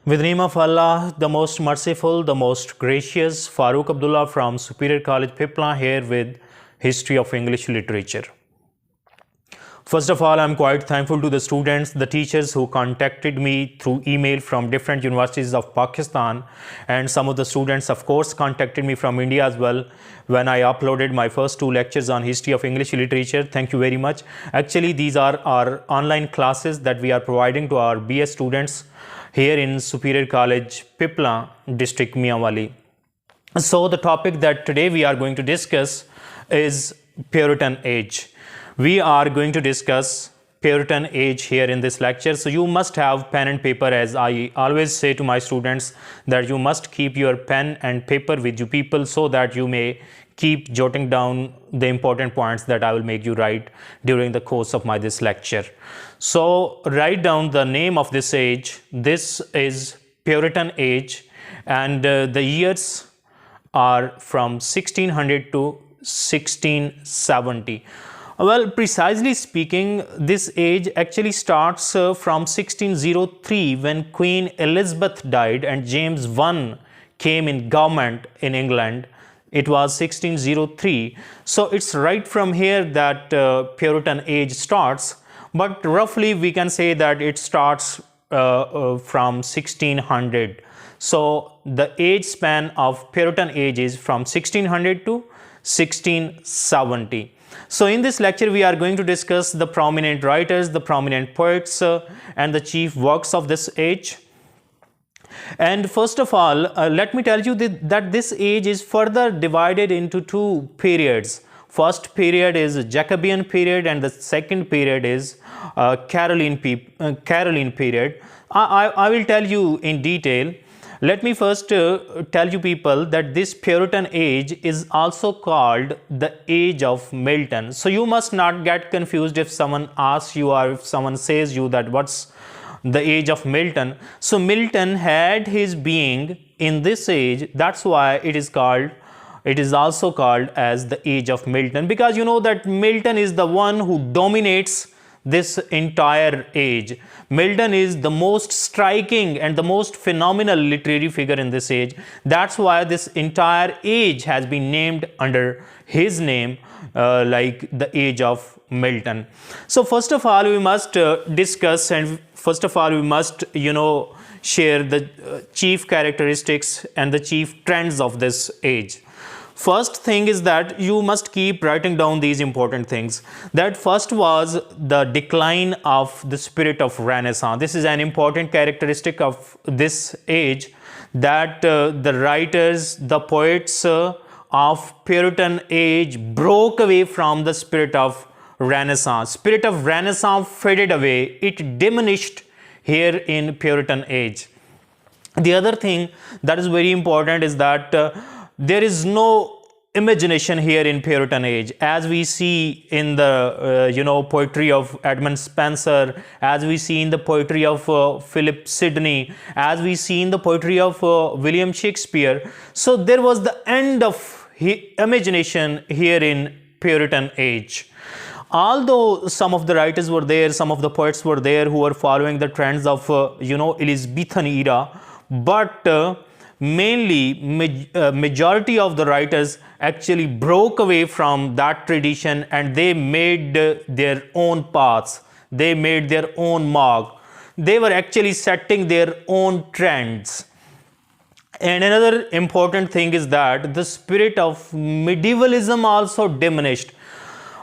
With the name of Allah, the most merciful, the most gracious, Farooq Abdullah from Superior College, Pipla, here with History of English Literature. First of all, I'm quite thankful to the students, the teachers who contacted me through email from different universities of Pakistan, and some of the students, of course, contacted me from India as well when I uploaded my first two lectures on History of English Literature. Thank you very much. Actually, these are our online classes that we are providing to our BS students here in Superior College, Pipla, District Mianwali. So the topic that today we are going to discuss is Puritan Age. We are going to discuss Puritan Age here in this lecture. So you must have pen and paper, as I always say to my students that you must keep your pen and paper with you people so that you may keep jotting down the important points that I will make you write during the course of this lecture. So write down the name of this age. This is Puritan Age, and the years are from 1600 to 1670. Well, precisely speaking, this age actually starts from 1603 when Queen Elizabeth died and James I came in government in England. It was 1603. So it's right from here that Puritan Age starts. But roughly we can say that it starts from 1600. So the age span of Puritan Age is from 1600 to 1670. So in this lecture we are going to discuss the prominent writers, the prominent poets and the chief works of this age. And first of all, let me tell you that this age is further divided into two periods. First period is Jacobean period and the second period is Caroline period. I will tell you in detail. Let me first tell you people that this Puritan age is also called the age of Milton. So you must not get confused if someone asks you or if someone says you that what's the age of Milton. So Milton had his being in this age. That's why it is also called as the age of Milton, because you know that Milton is the one who dominates this entire age. Milton is the most striking and the most phenomenal literary figure in this age. That's why this entire age has been named under his name, like the age of Milton. So first of all, we must discuss, and first of all we must share the chief characteristics and the chief trends of this age. First thing is that you must keep writing down these important things. That first was the decline of the spirit of Renaissance. This is an important characteristic of this age, that the writers, the poets of Puritan age broke away from the spirit of Renaissance. Spirit of Renaissance faded away. It diminished here in Puritan age. The other thing that is very important is that there is no imagination here in Puritan age, as we see in the poetry of Edmund Spenser, as we see in the poetry of Philip Sidney, as we see in the poetry of William Shakespeare. So there was the end of imagination here in Puritan age. Although some of the writers were there, some of the poets were there who were following the trends of Elizabethan era, but mainly majority of the writers actually broke away from that tradition and they made their own paths. They made their own mark. They were actually setting their own trends. And another important thing is that the spirit of medievalism also diminished.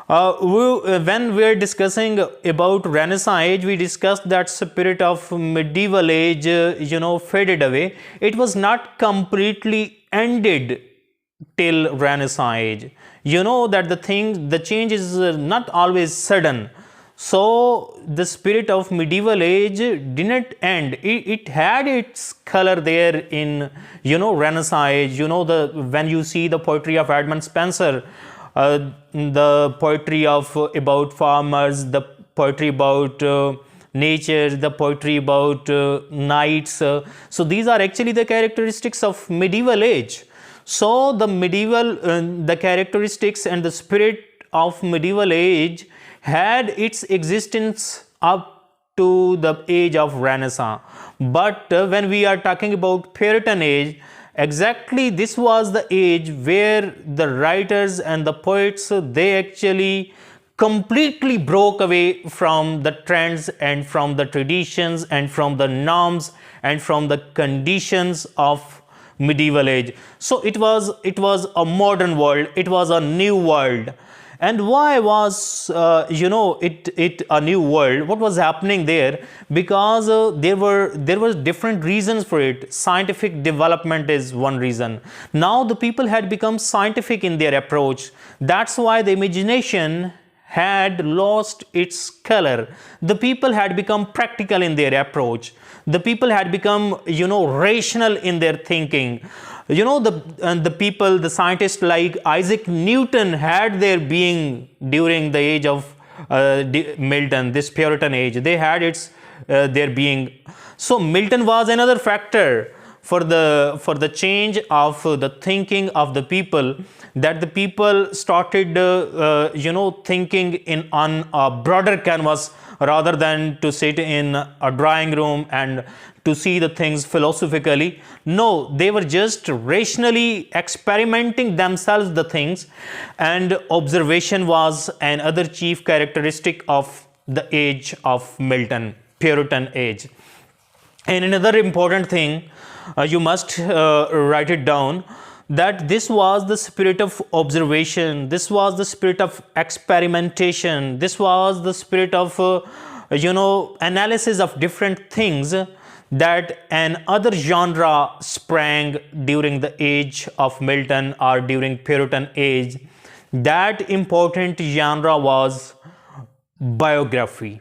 When we are discussing about Renaissance age, we discussed that spirit of medieval age, faded away. It was not completely ended till Renaissance age. You know that the change is not always sudden. So the spirit of medieval age didn't end. It had its color there in Renaissance age. When you see the poetry of Edmund Spenser, the poetry of about farmers, the poetry about nature, the poetry about knights. So these are actually the characteristics of medieval age. So the characteristics and the spirit of medieval age had its existence up to the age of Renaissance. But when we are talking about Puritan age, exactly this was the age where the writers and the poets, they actually completely broke away from the trends and from the traditions and from the norms and from the conditions of medieval age. So it was a modern world, it was a new world. And why was it a new world? What was happening there? Because there were different reasons for it. Scientific development is one reason. Now the people had become scientific in their approach. That's why the imagination had lost its color. The people had become practical in their approach. The people had become, rational in their thinking. The people, the scientists like Isaac Newton had their being during the age of Milton, this Puritan age. They had their being. So Milton was another factor for the change of the thinking of the people, that the people started thinking on a broader canvas rather than to sit in a drawing room and to see the things philosophically. No, they were just rationally experimenting themselves the things, and observation was another chief characteristic of the age of Milton, Puritan age. And another important thing, you must write it down, that this was the spirit of observation, this was the spirit of experimentation, this was the spirit of analysis of different things, that another genre sprang during the age of Milton or during Puritan age. That important genre was biography.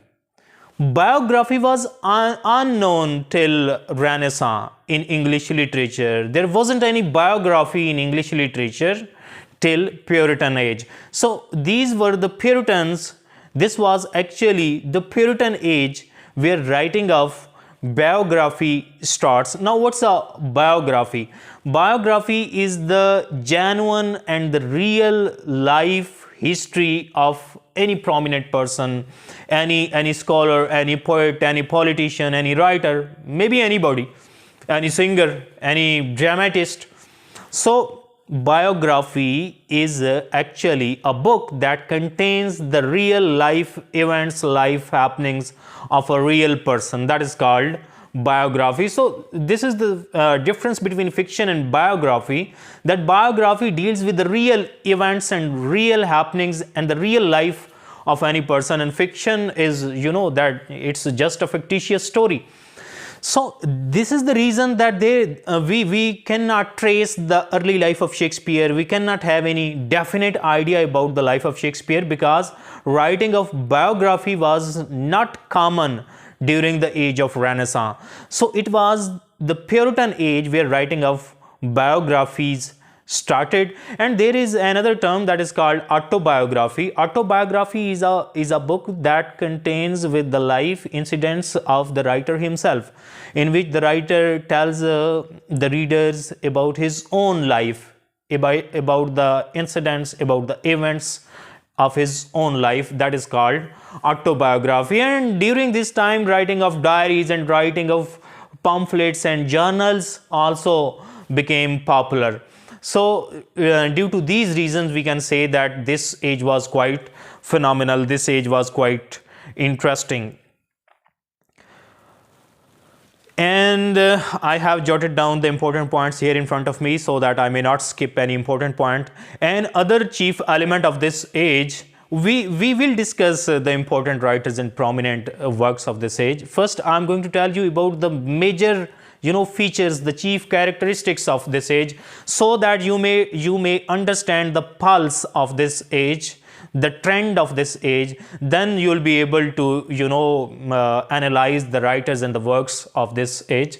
Biography was unknown till Renaissance in English literature. There wasn't any biography in English literature till Puritan age. So these were the Puritans. This was actually the Puritan age where writing of biography starts. Now what's a biography? Biography is the genuine and the real life history of any prominent person, any scholar, any poet, any politician, any writer, maybe anybody, any singer, any dramatist. So biography is actually a book that contains the real life events, life happenings of a real person. That is called biography. So this is the difference between fiction and biography, that biography deals with the real events and real happenings and the real life of any person, and fiction is, that it's just a fictitious story. So this is the reason that we cannot trace the early life of Shakespeare. We cannot have any definite idea about the life of Shakespeare, because writing of biography was not common during the age of Renaissance. So it was the Puritan age where writing of biographies started. And there is another term that is called autobiography. Autobiography is a book that contains with the life incidents of the writer himself, in which the writer tells the readers about his own life, about the incidents, about the events of his own life. That is called autobiography. And during this time, writing of diaries and writing of pamphlets and journals also became popular. So due to these reasons, we can say that this age was quite phenomenal, this age was quite interesting. And I have jotted down the important points here in front of me so that I may not skip any important point. And other chief element of this age, we will discuss the important writers and prominent works of this age. First, I'm going to tell you about the major features, the chief characteristics of this age, so that you may understand the pulse of this age, the trend of this age. Then you will be able to analyze the writers and the works of this age.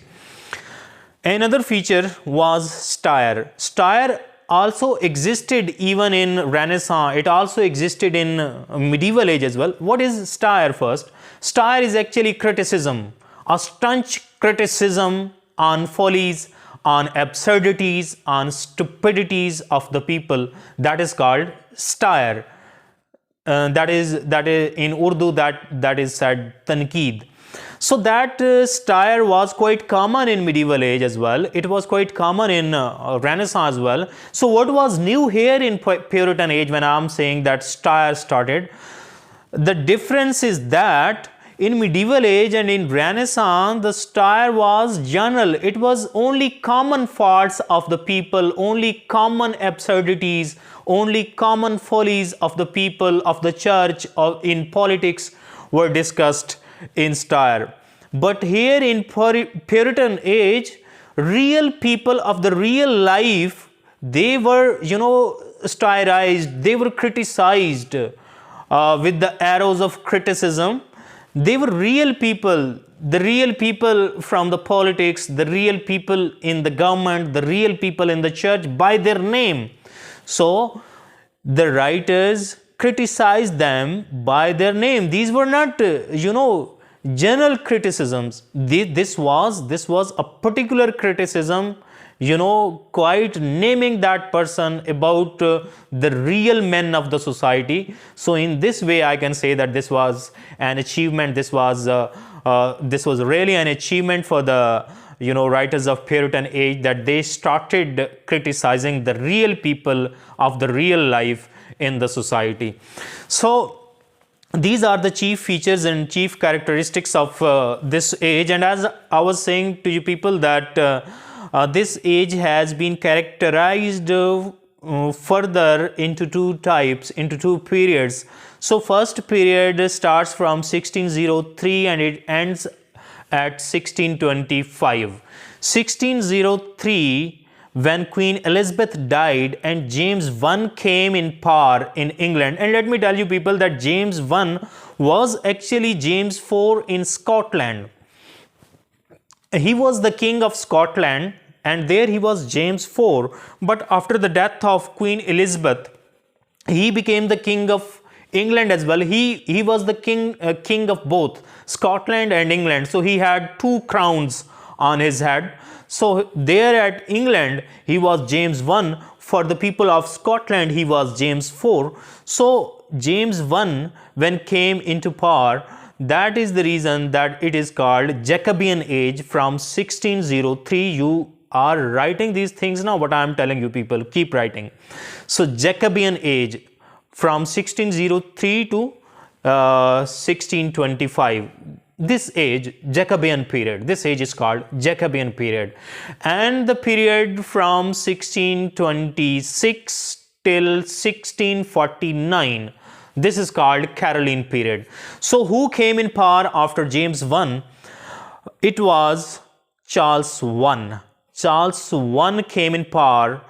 Another feature was style. Style also existed even in Renaissance. It also existed in medieval age as well. What is style? First, style is actually criticism, a staunch criticism on follies, on absurdities, on stupidities of the people. That is called satire. That is in Urdu that is said tanqeed. So that style was quite common in medieval age as well. It was quite common in Renaissance as well. So what was new here in Puritan age when I'm saying that style started? The difference is that in medieval age and in Renaissance, the style was general. It was only common faults of the people, only common absurdities, only common follies of the people, of the church, or in politics were discussed in style. But here in Puritan age, real people of the real life, they were, stylized, they were criticized with the arrows of criticism. They were real people, the real people from the politics, the real people in the government, the real people in the church by their name. So the writers criticized them by their name. These were not, general criticisms. This was a particular criticism, quite naming that person about the real men of the society. So in this way I can say that this was an achievement. This was really an achievement for the writers of Puritan age, that they started criticizing the real people of the real life in the society. So these are the chief features and chief characteristics of this age. And as I was saying to you people that this age has been characterized further into two types, into two periods. So first period starts from 1603 and it ends at 1625. 1603, when Queen Elizabeth died and James I came in power in England. And let me tell you people that James I was actually James IV in Scotland. He was the king of Scotland and there he was James IV. But after the death of Queen Elizabeth, he became the king of England as well. He was the king of both Scotland and England. So he had two crowns on his head. So there at England, he was James I. For the people of Scotland, he was James IV. So James I, when came into power, that is the reason that it is called Jacobean age from 1603. You are writing these things now, what I am telling you people, keep writing. So Jacobean age from 1603 to 1625. This age, Jacobean period, this age is called Jacobean period. And the period from 1626 till 1649, this is called Caroline period. So who came in power after James I? It was Charles I. Charles I came in power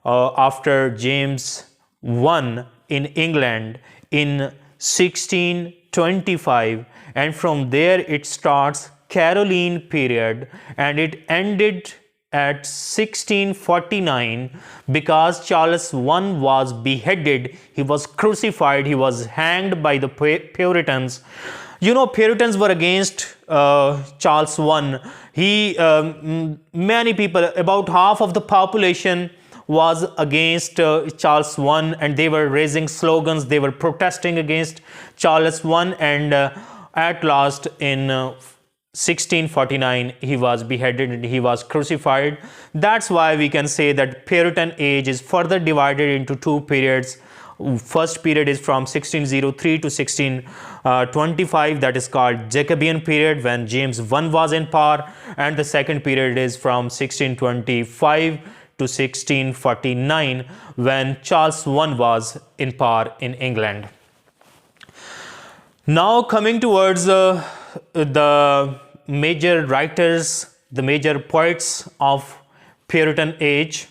after James I in England in 1625, and from there it starts Caroline period and it ended at 1649 because Charles I was beheaded, he was crucified, he was hanged by the Puritans. Puritans were against Charles I. Many people, about half of the population was against Charles I, and they were raising slogans, they were protesting against Charles I, and at last in 1649 he was beheaded and he was crucified. That's why we can say that Puritan age is further divided into two periods. First period is from 1603 to 1625, that is called Jacobean period, when James I was in power, and the second period is from 1625 to 1649, when Charles I was in power in England. Now coming towards the major writers, the major poets of Puritan age.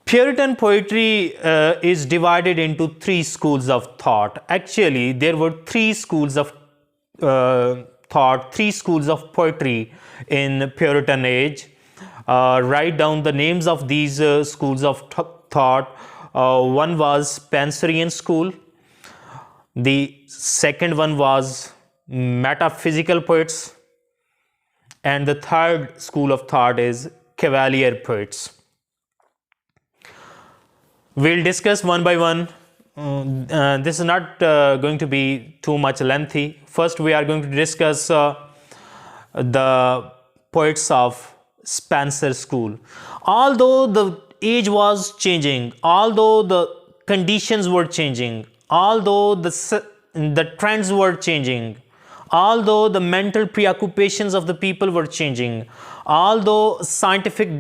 Puritan poetry is divided into three schools of thought. Actually, there were three schools of thought, three schools of poetry in Puritan age. Write down the names of these schools of thought. One was Spencerian school. The second one was metaphysical poets. And the third school of thought is Cavalier poets. We'll discuss one by one. This is not going to be too much lengthy. First, we are going to discuss the poets of Spencer School. Although the age was changing, although the conditions were changing, although the trends were changing, although the mental preoccupations of the people were changing, although scientific